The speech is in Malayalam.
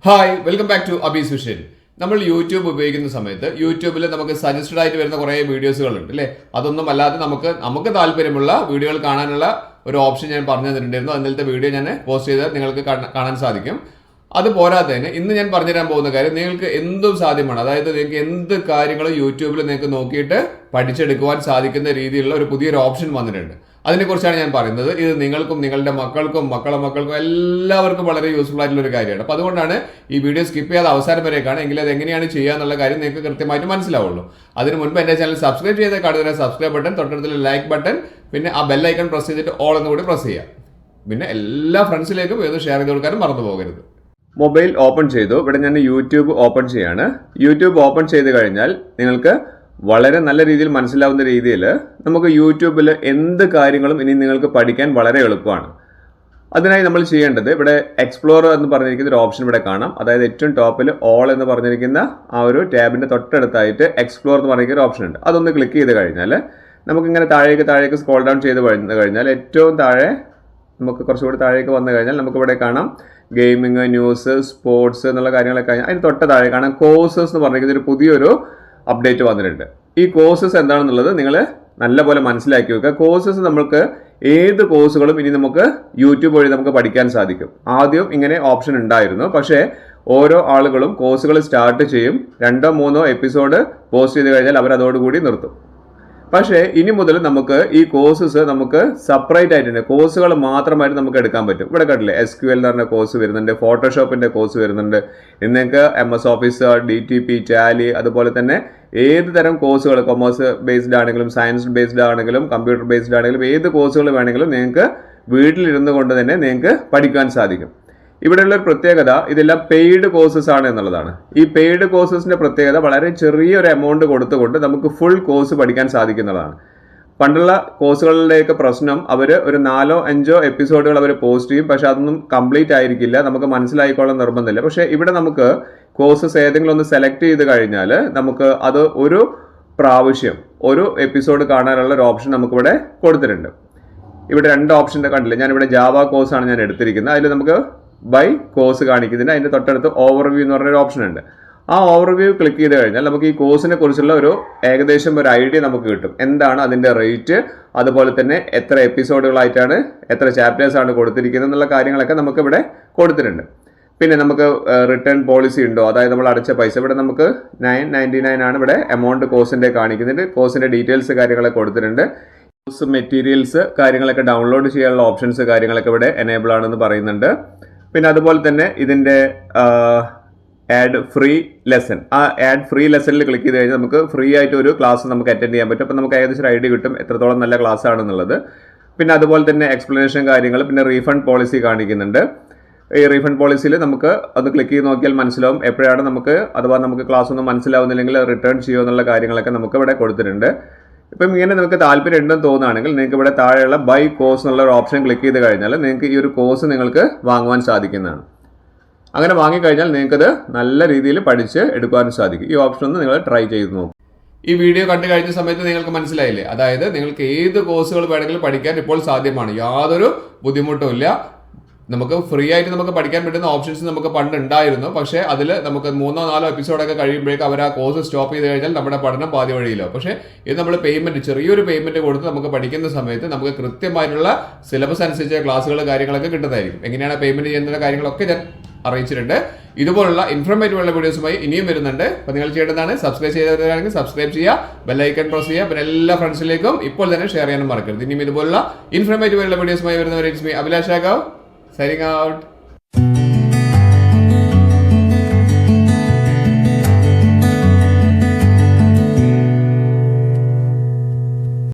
ഹായ് വെൽക്കം ബാക്ക് ടു അബീസ് വിഷൻ. നമ്മൾ യൂട്യൂബ് ഉപയോഗിക്കുന്ന സമയത്ത് യൂട്യൂബിൽ നമുക്ക് സജസ്റ്റഡ് ആയിട്ട് വരുന്ന കുറേ വീഡിയോസുകളുണ്ട് അല്ലേ. അതൊന്നും അല്ലാതെ നമുക്ക് താല്പര്യമുള്ള വീഡിയോകൾ കാണാനുള്ള ഒരു ഓപ്ഷൻ ഞാൻ പറഞ്ഞു തന്നിട്ടുണ്ടായിരുന്നു. അതിലത്തെ വീഡിയോ ഞാൻ പോസ്റ്റ് ചെയ്താൽ നിങ്ങൾക്ക് കാണാൻ സാധിക്കും. അത് പോരാതെ തന്നെ ഇന്ന് ഞാൻ പറഞ്ഞുതരാൻ പോകുന്ന കാര്യം നിങ്ങൾക്ക് എന്തും സാധ്യമാണ്. അതായത് നിങ്ങൾക്ക് എന്ത് കാര്യങ്ങളും യൂട്യൂബിൽ നിങ്ങൾക്ക് നോക്കിയിട്ട് പഠിച്ചെടുക്കുവാൻ സാധിക്കുന്ന രീതിയിലുള്ള ഒരു പുതിയൊരു ഓപ്ഷൻ വന്നിട്ടുണ്ട്. അതിനെക്കുറിച്ചാണ് ഞാൻ പറയുന്നത്. ഇത് നിങ്ങൾക്കും നിങ്ങളുടെ മക്കൾക്കും മക്കൾക്കും എല്ലാവർക്കും വളരെ യൂസ്ഫുൾ ആയിട്ടുള്ള ഒരു കാര്യമാണ്. അപ്പോൾ അതുകൊണ്ടാണ് ഈ വീഡിയോ സ്കിപ്പ് ചെയ്യാതെ അവസാനം വരെ കാണുക. എങ്കിൽ അത് എങ്ങനെയാണ് ചെയ്യുക എന്നുള്ള കാര്യം നിങ്ങൾക്ക് കൃത്യമായിട്ട് മനസ്സിലാവുള്ളൂ. അതിന് മുൻപ് എൻ്റെ ചാനൽ സബ്സ്ക്രൈബ് ചെയ്ത് കാണുന്ന സബ്സ്ക്രൈബ് ബട്ടൺ, തൊട്ടടുത്തുള്ള ലൈക്ക് ബട്ടൺ, പിന്നെ ആ ബെൽ ഐക്കൺ പ്രസ് ചെയ്തിട്ട് ഓൾ എന്ന് കൂടി പ്രസ് ചെയ്യുക. പിന്നെ എല്ലാ ഫ്രണ്ട്സിലേക്കും ഇത് ഷെയർ ചെയ്ത് കൊടുക്കാനും മറന്നു പോകരുത്. മൊബൈൽ ഓപ്പൺ ചെയ്തു. ഇവിടെ ഞാൻ യൂട്യൂബ് ഓപ്പൺ ചെയ്യാണ്. യൂട്യൂബ് ഓപ്പൺ ചെയ്ത് കഴിഞ്ഞാൽ നിങ്ങൾക്ക് വളരെ നല്ല രീതിയിൽ മനസ്സിലാവുന്ന രീതിയിൽ നമുക്ക് യൂട്യൂബിൽ എന്ത് കാര്യങ്ങളും ഇനി നിങ്ങൾക്ക് പഠിക്കാൻ വളരെ എളുപ്പമാണ്. അതിനായി നമ്മൾ ചെയ്യേണ്ടത് ഇവിടെ എക്സ്പ്ലോർ എന്ന് പറഞ്ഞിരിക്കുന്ന ഒരു ഓപ്ഷൻ ഇവിടെ കാണാം. അതായത് ഏറ്റവും ടോപ്പിൽ ഓൾ എന്ന് പറഞ്ഞിരിക്കുന്ന ആ ഒരു ടാബിൻ്റെ തൊട്ടടുത്തായിട്ട് എക്സ്പ്ലോർ എന്ന് പറഞ്ഞിരിക്കുന്ന ഒരു ഓപ്ഷൻ ഉണ്ട്. അതൊന്ന് ക്ലിക്ക് ചെയ്ത് കഴിഞ്ഞാൽ നമുക്കിങ്ങനെ താഴേക്ക് സ്ക്രോൾ ഡൗൺ ചെയ്ത് കഴിഞ്ഞാൽ ഏറ്റവും താഴെ നമുക്ക് കുറച്ചുകൂടി താഴേക്ക് വന്നു കഴിഞ്ഞാൽ നമുക്കിവിടെ കാണാം ഗെയിമിങ്, ന്യൂസ്, സ്പോർട്സ് എന്നുള്ള കാര്യങ്ങളൊക്കെ കഴിഞ്ഞാൽ അതിന് തൊട്ട് താഴെ കാണാം കോഴ്സസ് എന്ന് പറഞ്ഞിരിക്കുന്ന ഒരു പുതിയൊരു അപ്ഡേറ്റ് വന്നിട്ടുണ്ട്. ഈ കോഴ്സസ് എന്താണെന്നുള്ളത് നിങ്ങൾ നല്ലപോലെ മനസ്സിലാക്കി വെക്കുക. കോഴ്സസ് നമുക്ക് ഏത് കോഴ്സുകളും ഇനി നമുക്ക് യൂട്യൂബ് വഴി നമുക്ക് പഠിക്കാൻ സാധിക്കും. ആദ്യം ഇങ്ങനെ ഓപ്ഷൻ ഉണ്ടായിരുന്നു, പക്ഷേ ഓരോ ആളുകളും കോഴ്സുകൾ സ്റ്റാർട്ട് ചെയ്യും. 2-3 എപ്പിസോഡ് പോസ്റ്റ് ചെയ്ത് കഴിഞ്ഞാൽ അവർ അതോടുകൂടി നിർത്തും. പക്ഷേ ഇനി മുതൽ നമുക്ക് ഈ കോഴ്സസ് നമുക്ക് സെപ്പറേറ്റ് ആയിട്ടുണ്ട്. കോഴ്സുകൾ മാത്രമായിട്ട് നമുക്ക് എടുക്കാൻ പറ്റും. ഇവിടെ കണ്ടില്ലേ SQL എന്ന് പറഞ്ഞ കോഴ്സ് വരുന്നുണ്ട്, ഫോട്ടോഷോപ്പിന്റെ കോഴ്സ് വരുന്നുണ്ട്. നിങ്ങൾക്ക് MS ഓഫീസ്, DTP, ടാലി, അതുപോലെ തന്നെ ഏത് തരം കോഴ്സുകൾ, കൊമേഴ്സ് ബേസ്ഡ് ആണെങ്കിലും സയൻസ് ബേസ്ഡ് ആണെങ്കിലും കമ്പ്യൂട്ടർ ബേസ്ഡ് ആണെങ്കിലും ഏത് കോഴ്സുകൾ വേണമെങ്കിലും നിങ്ങൾക്ക് വീട്ടിലിരുന്നു കൊണ്ട് തന്നെ നിങ്ങൾക്ക് പഠിക്കാൻ സാധിക്കും. ഇവിടെയുള്ള ഒരു പ്രത്യേകത ഇതെല്ലാം പെയ്ഡ് കോഴ്സസ് ആണ് എന്നുള്ളതാണ്. ഈ പെയ്ഡ് കോഴ്സസിന്റെ പ്രത്യേകത വളരെ ചെറിയൊരു എമൗണ്ട് കൊടുത്തുകൊണ്ട് നമുക്ക് ഫുൾ കോഴ്സ് പഠിക്കാൻ സാധിക്കുന്നതാണ്. പണ്ടുള്ള കോഴ്സുകളുടെയൊക്കെ പ്രശ്നം അവർ ഒരു 4-5 എപ്പിസോഡുകൾ അവർ പോസ്റ്റ് ചെയ്യും, പക്ഷെ അതൊന്നും കംപ്ലീറ്റ് ആയിരിക്കില്ല, നമുക്ക് മനസ്സിലായിക്കോളാൻ നിർബന്ധമില്ല. പക്ഷേ ഇവിടെ നമുക്ക് കോഴ്സസ് ഏതെങ്കിലും ഒന്ന് സെലക്ട് ചെയ്ത് കഴിഞ്ഞാൽ നമുക്ക് അത് ഒരു പ്രാവശ്യം ഒരു എപ്പിസോഡ് കാണാനുള്ള ഒരു ഓപ്ഷൻ നമുക്കിവിടെ കൊടുത്തിട്ടുണ്ട്. ഇവിടെ 2 ഓപ്ഷൻ്റെ കണ്ടില്ല. ഞാനിവിടെ ജാവ കോഴ്സാണ് ഞാൻ എടുത്തിരിക്കുന്നത്. അതിൽ നമുക്ക് ബൈ കോഴ്സ് കാണിക്കുന്നതിന് അതിൻ്റെ തൊട്ടടുത്ത് ഓവർവ്യൂ എന്ന് പറഞ്ഞൊരു ഓപ്ഷൻ ഉണ്ട്. ആ ഓവർവ്യൂ ക്ലിക്ക് ചെയ്ത് കഴിഞ്ഞാൽ നമുക്ക് ഈ കോഴ്സിനെ കുറിച്ചുള്ള ഒരു ഏകദേശം ഒരു ഐഡിയ നമുക്ക് കിട്ടും. എന്താണ് അതിൻ്റെ റേറ്റ്, അതുപോലെ തന്നെ എത്ര എപ്പിസോഡുകളായിട്ടാണ്, എത്ര ചാപ്റ്റേഴ്സാണ് കൊടുത്തിരിക്കുന്നത് എന്നുള്ള കാര്യങ്ങളൊക്കെ നമുക്ക് ഇവിടെ കൊടുത്തിട്ടുണ്ട്. പിന്നെ നമുക്ക് റിട്ടേൺ പോളിസി ഉണ്ടോ, അതായത് നമ്മൾ അടച്ച പൈസ ഇവിടെ നമുക്ക് 999 ആണ് ഇവിടെ എമൗണ്ട് കോഴ്സിൻ്റെ കാണിക്കുന്നുണ്ട്. കോഴ്സിൻ്റെ ഡീറ്റെയിൽസ് കാര്യങ്ങളൊക്കെ കൊടുത്തിട്ടുണ്ട്. കോഴ്സ് മെറ്റീരിയൽസ് കാര്യങ്ങളൊക്കെ ഡൗൺലോഡ് ചെയ്യാനുള്ള ഓപ്ഷൻസ് കാര്യങ്ങളൊക്കെ ഇവിടെ എനേബിൾ ആണെന്ന് പറയുന്നുണ്ട്. പിന്നെ അതുപോലെ തന്നെ ഇതിൻ്റെ ആഡ് ഫ്രീ ലെസൺ, ആ ആഡ് ഫ്രീ ലെസണിൽ ക്ലിക്ക് ചെയ്ത് കഴിഞ്ഞാൽ നമുക്ക് ഫ്രീ ആയിട്ട് ഒരു ക്ലാസ് നമുക്ക് അറ്റൻഡ് ചെയ്യാൻ പറ്റും. അപ്പോൾ നമുക്ക് ഏകദേശം ഒരു ഐഡിയ കിട്ടും എത്രത്തോളം നല്ല ക്ലാസ് ആണെന്നുള്ളത്. പിന്നെ അതുപോലെ തന്നെ എക്സ്പ്ലനേഷൻ കാര്യങ്ങൾ, പിന്നെ റീഫണ്ട് പോളിസി കാണിക്കുന്നുണ്ട്. ഈ റീഫണ്ട് പോളിസിയിൽ നമുക്ക് അത് ക്ലിക്ക് ചെയ്ത് നോക്കിയാൽ മനസ്സിലാവും എപ്പോഴാണ് നമുക്ക് അഥവാ നമുക്ക് ക്ലാസ് ഒന്നും മനസ്സിലാവുന്നില്ലെങ്കിൽ റിട്ടേൺ ചെയ്യുമോ എന്നുള്ള കാര്യങ്ങളൊക്കെ നമുക്ക് ഇവിടെ കൊടുത്തിട്ടുണ്ട്. ഇപ്പം ഇങ്ങനെ നിങ്ങൾക്ക് താല്പര്യം ഉണ്ടെന്ന് തോന്നുകയാണെങ്കിൽ നിങ്ങൾക്ക് ഇവിടെ താഴെയുള്ള ബൈ കോഴ്സ് എന്നുള്ള ഒരു ഓപ്ഷൻ ക്ലിക്ക് ചെയ്ത് കഴിഞ്ഞാൽ നിങ്ങൾക്ക് ഈ ഒരു കോഴ്സ് നിങ്ങൾക്ക് വാങ്ങുവാൻ സാധിക്കുന്നതാണ്. അങ്ങനെ വാങ്ങിക്കഴിഞ്ഞാൽ നിങ്ങൾക്കത് നല്ല രീതിയിൽ പഠിച്ച് എടുക്കാനും സാധിക്കും. ഈ ഓപ്ഷൻ ഒന്ന് നിങ്ങൾ ട്രൈ ചെയ്ത് നോക്കും. ഈ വീഡിയോ കണ്ടു കഴിഞ്ഞ സമയത്ത് നിങ്ങൾക്ക് മനസ്സിലായില്ലേ? അതായത് നിങ്ങൾക്ക് ഏത് കോഴ്സുകൾ വേണമെങ്കിലും പഠിക്കാൻ ഇപ്പോൾ സാധ്യമാണ്. യാതൊരു ബുദ്ധിമുട്ടും ഇല്ല. നമുക്ക് ഫ്രീ ആയിട്ട് നമുക്ക് പഠിക്കാൻ പറ്റുന്ന ഓപ്ഷൻസ് നമുക്ക് പണ്ട് ഉണ്ടായിരുന്നു. പക്ഷേ അതിൽ നമുക്ക് 3-4 എപ്പിസോഡൊക്കെ കഴിയുമ്പോഴേക്കും അവർ ആ കോഴ്സ് സ്റ്റോപ്പ് ചെയ്ത് കഴിഞ്ഞാൽ നമ്മുടെ പഠനം പാതി വഴിയിലോ. പക്ഷേ ഇത് നമ്മൾ ചെറിയൊരു പേയ്മെന്റ് കൊടുത്ത് നമുക്ക് പഠിക്കുന്ന സമയത്ത് നമുക്ക് കൃത്യമായിട്ടുള്ള സിലബസ് അനുസരിച്ച് ക്ലാസ്സുകൾ കാര്യങ്ങളൊക്കെ കിട്ടുന്നതായിരിക്കും. എങ്ങനെയാണ് പേയ്മെന്റ് ചെയ്യുന്ന കാര്യങ്ങളൊക്കെ ഞാൻ അറിയിച്ചിട്ടുണ്ട്. ഇതുപോലുള്ള ഇൻഫോർമേറ്റീവ് ഉള്ള വീഡിയോസുമായി ഇനിയും വരുന്നുണ്ട്. അപ്പോൾ നിങ്ങൾ ചെയ്യേണ്ടതാണ് സബ്സ്ക്രൈബ് ചെയ്തവരാണെങ്കിൽ സബ്സ്ക്രൈബ് ചെയ്യുക, ബെല്ലൈക്കൺ പ്രസ് ചെയ്യുക, പിന്നെ എല്ലാ ഫ്രണ്ട്സിലേക്കും ഇപ്പോൾ തന്നെ ഷെയർ ചെയ്യാനും മറക്കരുത്. ഇനിയും ഇതുപോലുള്ള ഇൻഫോർമേറ്റീവ് ഉള്ള വീഡിയോസുമായി വരുന്നവരെ അഭിലാഷ് രാഘവ് signing out.